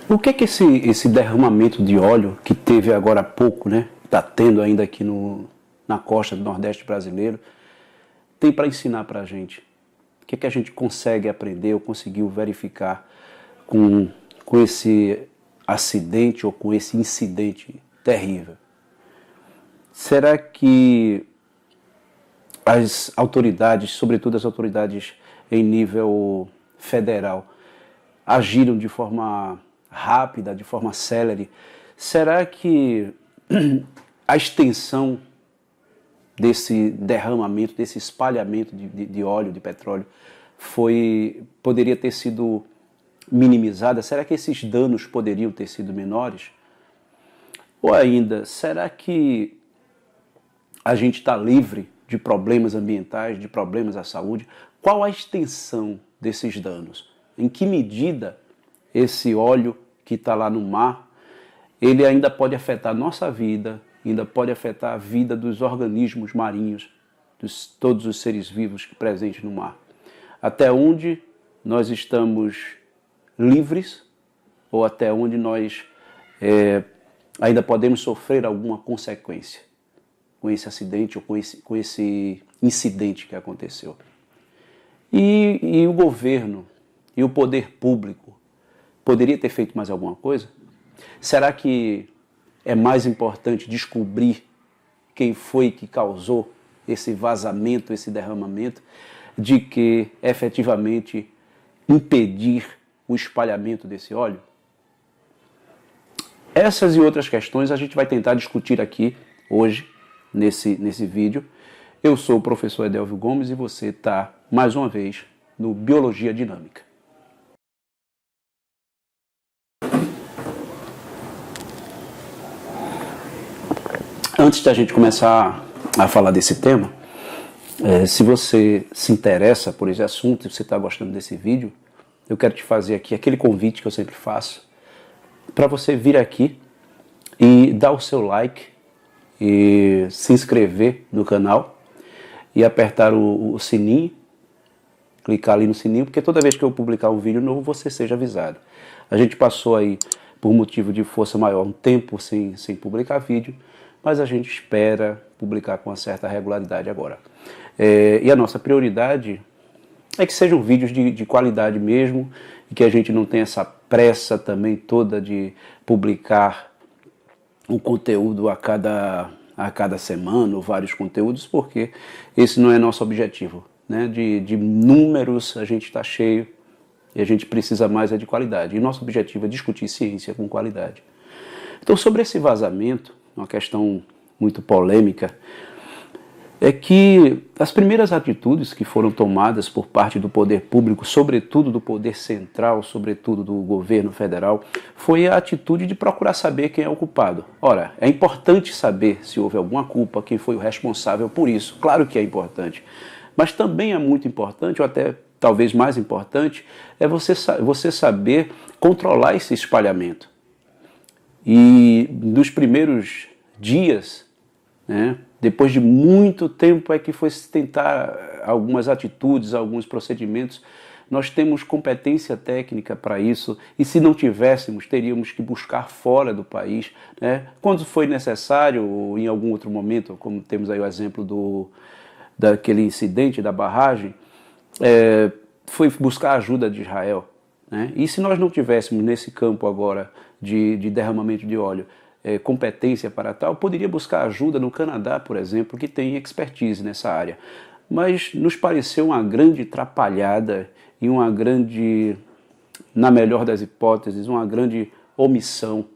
O que é que esse derramamento de óleo que teve agora há pouco, né? Está tendo ainda aqui na costa do Nordeste brasileiro, tem para ensinar para a gente? O que é que a gente consegue aprender ou conseguiu verificar com esse acidente ou com esse incidente terrível? Será que as autoridades, sobretudo as autoridades em nível federal, agiram de forma rápida, de forma célere? Será que a extensão desse derramamento, desse espalhamento de óleo, de petróleo, poderia ter sido minimizada? Será que esses danos poderiam ter sido menores? Ou ainda, será que a gente está livre de problemas ambientais, de problemas à saúde? Qual a extensão desses danos? Em que medida esse óleo que está lá no mar, ele ainda pode afetar a nossa vida, ainda pode afetar a vida dos organismos marinhos, de todos os seres vivos presentes no mar? Até onde nós estamos livres ou até onde nós ainda podemos sofrer alguma consequência com esse acidente ou com esse incidente que aconteceu? E o governo e o poder público poderia ter feito mais alguma coisa? Será que é mais importante descobrir quem foi que causou esse vazamento, esse derramamento, de que efetivamente impedir o espalhamento desse óleo? Essas e outras questões a gente vai tentar discutir aqui hoje, nesse vídeo. Eu sou o professor Edelvio Gomes e você está, mais uma vez, no Biologia Dinâmica. Antes da gente começar a falar desse tema, se você se interessa por esse assunto, se você está gostando desse vídeo, eu quero te fazer aqui aquele convite que eu sempre faço, para você vir aqui e dar o seu like, e se inscrever no canal e apertar o sininho, clicar ali no sininho, porque toda vez que eu publicar um vídeo novo, você seja avisado. A gente passou aí, por motivo de força maior, um tempo sem publicar vídeo, mas a gente espera publicar com uma certa regularidade agora. E a nossa prioridade é que sejam vídeos de qualidade mesmo, e que a gente não tenha essa pressa também toda de publicar um conteúdo a cada semana, ou vários conteúdos, porque esse não é nosso objetivo, né? De números a gente está cheio e a gente precisa mais de qualidade. E nosso objetivo é discutir ciência com qualidade. Então, sobre esse vazamento, uma questão muito polêmica, é que as primeiras atitudes que foram tomadas por parte do poder público, sobretudo do poder central, sobretudo do governo federal, foi a atitude de procurar saber quem é o culpado. Ora, é importante saber se houve alguma culpa, quem foi o responsável por isso. Claro que é importante. Mas também é muito importante, ou até talvez mais importante, é você saber controlar esse espalhamento. E nos primeiros dias, né, depois de muito tempo é que foi se tentar algumas atitudes, alguns procedimentos. Nós temos competência técnica para isso, e se não tivéssemos, teríamos que buscar fora do país, né? Quando foi necessário, ou em algum outro momento, como temos aí o exemplo daquele incidente da barragem, foi buscar ajuda de Israel, né? E se nós não tivéssemos nesse campo agora de derramamento de óleo competência para tal, poderia buscar ajuda no Canadá, por exemplo, que tem expertise nessa área. Mas nos pareceu uma grande atrapalhada e uma grande, na melhor das hipóteses, uma grande omissão.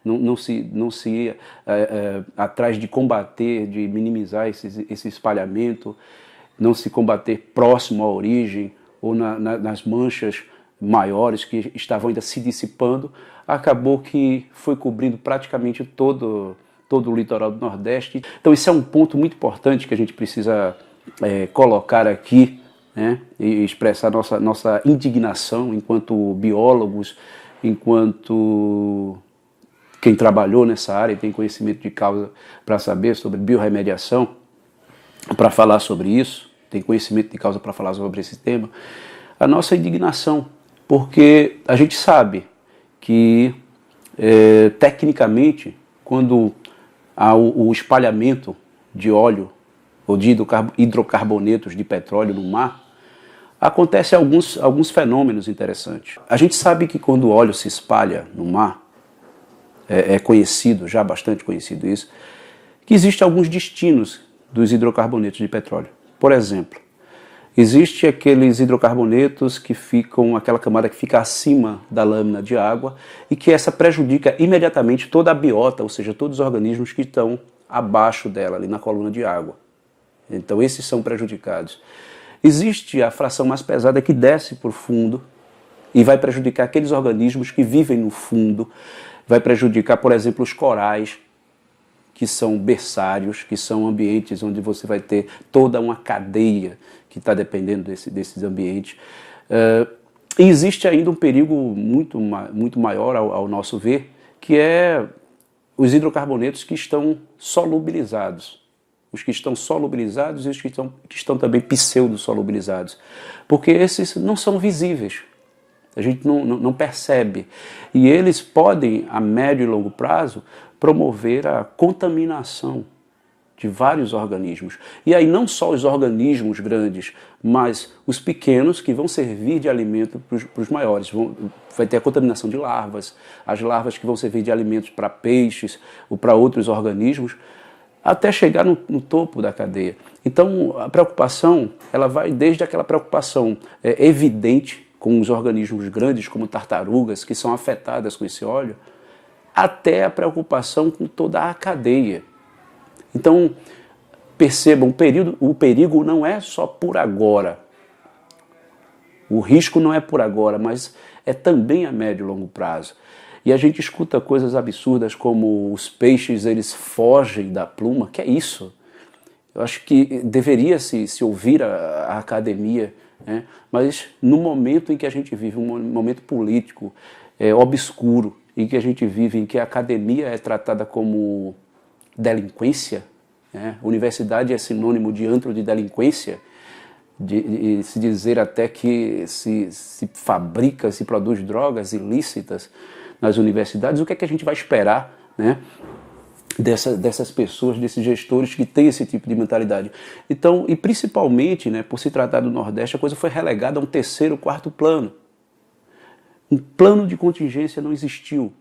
Não se ia atrás de combater, de minimizar esse espalhamento, não se combater próximo à origem ou nas manchas maiores que estavam ainda se dissipando. Acabou que foi cobrindo praticamente todo o litoral do Nordeste. Então isso é um ponto muito importante que a gente precisa colocar aqui, né, e expressar nossa indignação enquanto biólogos, enquanto quem trabalhou nessa área e tem conhecimento de causa para saber sobre biorremediação, para falar sobre isso, tem conhecimento de causa para falar sobre esse tema, a nossa indignação, porque a gente sabe que, tecnicamente, quando há o espalhamento de óleo ou de hidrocarbonetos de petróleo no mar, acontecem alguns fenômenos interessantes. A gente sabe que quando o óleo se espalha no mar, é conhecido, já bastante conhecido isso, que existem alguns destinos dos hidrocarbonetos de petróleo. Por exemplo, existe aqueles hidrocarbonetos que ficam, aquela camada que fica acima da lâmina de água e que essa prejudica imediatamente toda a biota, ou seja, todos os organismos que estão abaixo dela, ali na coluna de água. Então esses são prejudicados. Existe a fração mais pesada que desce para o fundo e vai prejudicar aqueles organismos que vivem no fundo, vai prejudicar, por exemplo, os corais, que são berçários, que são ambientes onde você vai ter toda uma cadeia que está dependendo desses ambientes. E existe ainda um perigo muito maior ao nosso ver, que é os hidrocarbonetos que estão solubilizados. Os que estão solubilizados e os que estão também pseudo-solubilizados. Porque esses não são visíveis. A gente não percebe. E eles podem, a médio e longo prazo, promover a contaminação de vários organismos. E aí não só os organismos grandes, mas os pequenos que vão servir de alimento para os maiores. Vai ter a contaminação de larvas, as larvas que vão servir de alimentos para peixes ou para outros organismos, até chegar no topo da cadeia. Então a preocupação ela vai desde aquela preocupação evidente com os organismos grandes, como tartarugas, que são afetadas com esse óleo, até a preocupação com toda a cadeia. Então, percebam, o perigo não é só por agora. O risco não é por agora, mas é também a médio e longo prazo. E a gente escuta coisas absurdas como os peixes, eles fogem da pluma. Que é isso? Eu acho que deveria se ouvir a academia, né? Mas no momento em que a gente vive, um momento político obscuro, em que a gente vive, em que a academia é tratada como delinquência, né? Universidade é sinônimo de antro de delinquência, de se dizer até que se fabrica, se produz drogas ilícitas nas universidades. O que é que a gente vai esperar, né, dessas pessoas, desses gestores que têm esse tipo de mentalidade? Então, e principalmente, né, por se tratar do Nordeste, a coisa foi relegada a um terceiro, quarto plano. Um plano de contingência não existiu.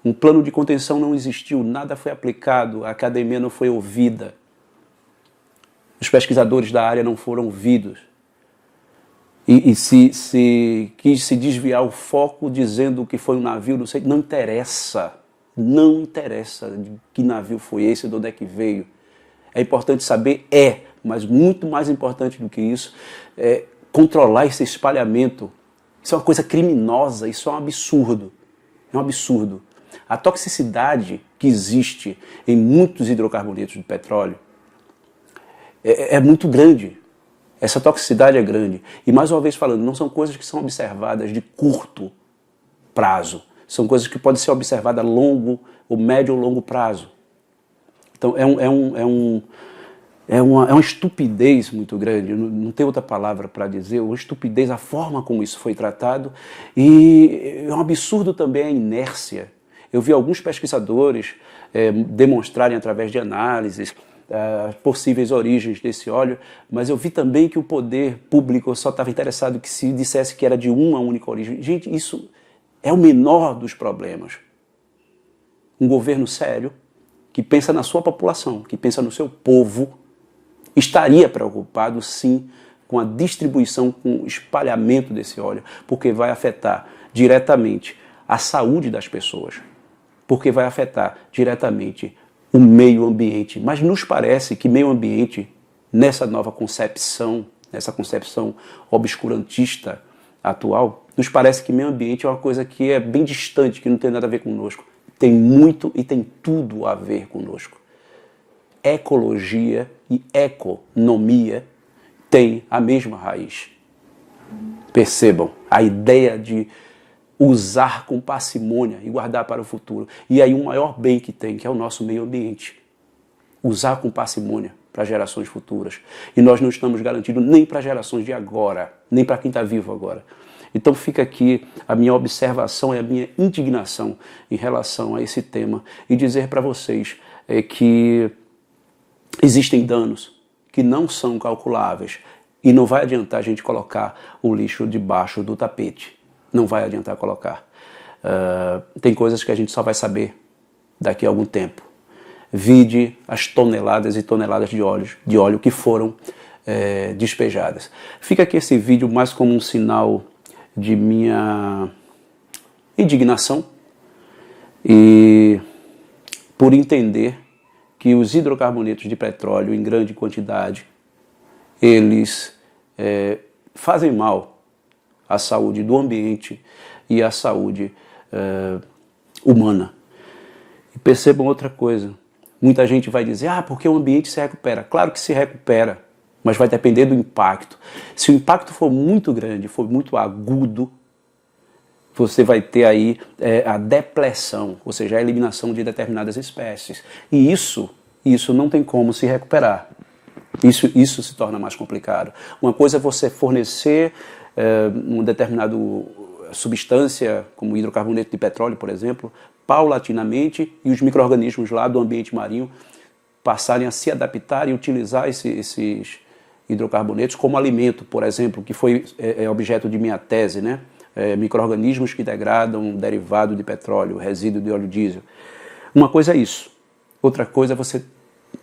Um plano de contenção não existiu. Nada foi aplicado. A academia não foi ouvida. Os pesquisadores da área não foram ouvidos. E se quis se desviar o foco dizendo que foi um navio, não sei, não interessa. Não interessa de que navio foi esse, de onde é que veio. É importante saber, mas muito mais importante do que isso, é controlar esse espalhamento. Isso é uma coisa criminosa, isso é um absurdo. É um absurdo. A toxicidade que existe em muitos hidrocarbonetos de petróleo é muito grande. Essa toxicidade é grande. E mais uma vez falando, não são coisas que são observadas de curto prazo. São coisas que podem ser observadas a longo, ou médio ou longo prazo. Então é uma estupidez muito grande, não tem outra palavra para dizer, uma estupidez a forma como isso foi tratado, e é um absurdo também a inércia. Eu vi alguns pesquisadores demonstrarem através de análises possíveis origens desse óleo, mas eu vi também que o poder público só estava interessado que se dissesse que era de uma única origem. Gente, isso é o menor dos problemas. Um governo sério, que pensa na sua população, que pensa no seu povo, estaria preocupado, sim, com a distribuição, com o espalhamento desse óleo, porque vai afetar diretamente a saúde das pessoas, porque vai afetar diretamente o meio ambiente. Mas nos parece que meio ambiente, nessa nova concepção, nessa concepção obscurantista atual, nos parece que meio ambiente é uma coisa que é bem distante, que não tem nada a ver conosco. Tem muito e tem tudo a ver conosco. Ecologia e economia têm a mesma raiz. Percebam, a ideia de usar com parcimônia e guardar para o futuro. E aí o maior bem que tem, que é o nosso meio ambiente. Usar com parcimônia para gerações futuras. E nós não estamos garantidos nem para gerações de agora, nem para quem está vivo agora. Então fica aqui a minha observação e a minha indignação em relação a esse tema e dizer para vocês que existem danos que não são calculáveis e não vai adiantar a gente colocar o lixo debaixo do tapete. Não vai adiantar colocar. Tem coisas que a gente só vai saber daqui a algum tempo. Vide as toneladas e toneladas de óleo que foram despejadas. Fica aqui esse vídeo mais como um sinal de minha indignação e por entender que os hidrocarbonetos de petróleo em grande quantidade, eles fazem mal à saúde do ambiente e à saúde humana. E percebam outra coisa, muita gente vai dizer, porque o ambiente se recupera. Claro que se recupera, mas vai depender do impacto. Se o impacto for muito grande, for muito agudo, você vai ter aí a depleção, ou seja, a eliminação de determinadas espécies. E isso não tem como se recuperar. Isso se torna mais complicado. Uma coisa é você fornecer uma determinada substância, como hidrocarboneto de petróleo, por exemplo, paulatinamente, e os micro-organismos lá do ambiente marinho passarem a se adaptar e utilizar esses hidrocarbonetos como alimento, por exemplo, que foi objeto de minha tese, né? Micro-organismos que degradam derivado de petróleo, resíduo de óleo diesel. Uma coisa é isso. Outra coisa é você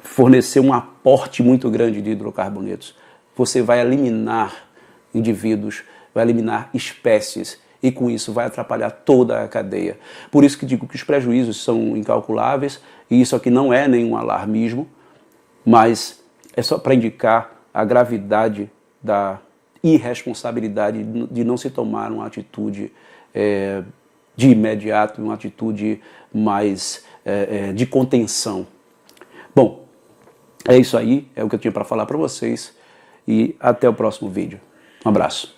fornecer um aporte muito grande de hidrocarbonetos. Você vai eliminar indivíduos, vai eliminar espécies e com isso vai atrapalhar toda a cadeia. Por isso que digo que os prejuízos são incalculáveis e isso aqui não é nenhum alarmismo, mas é só para indicar a gravidade da irresponsabilidade de não se tomar uma atitude de imediato, uma atitude mais de contenção. Bom, é isso aí, é o que eu tinha para falar para vocês e até o próximo vídeo. Um abraço.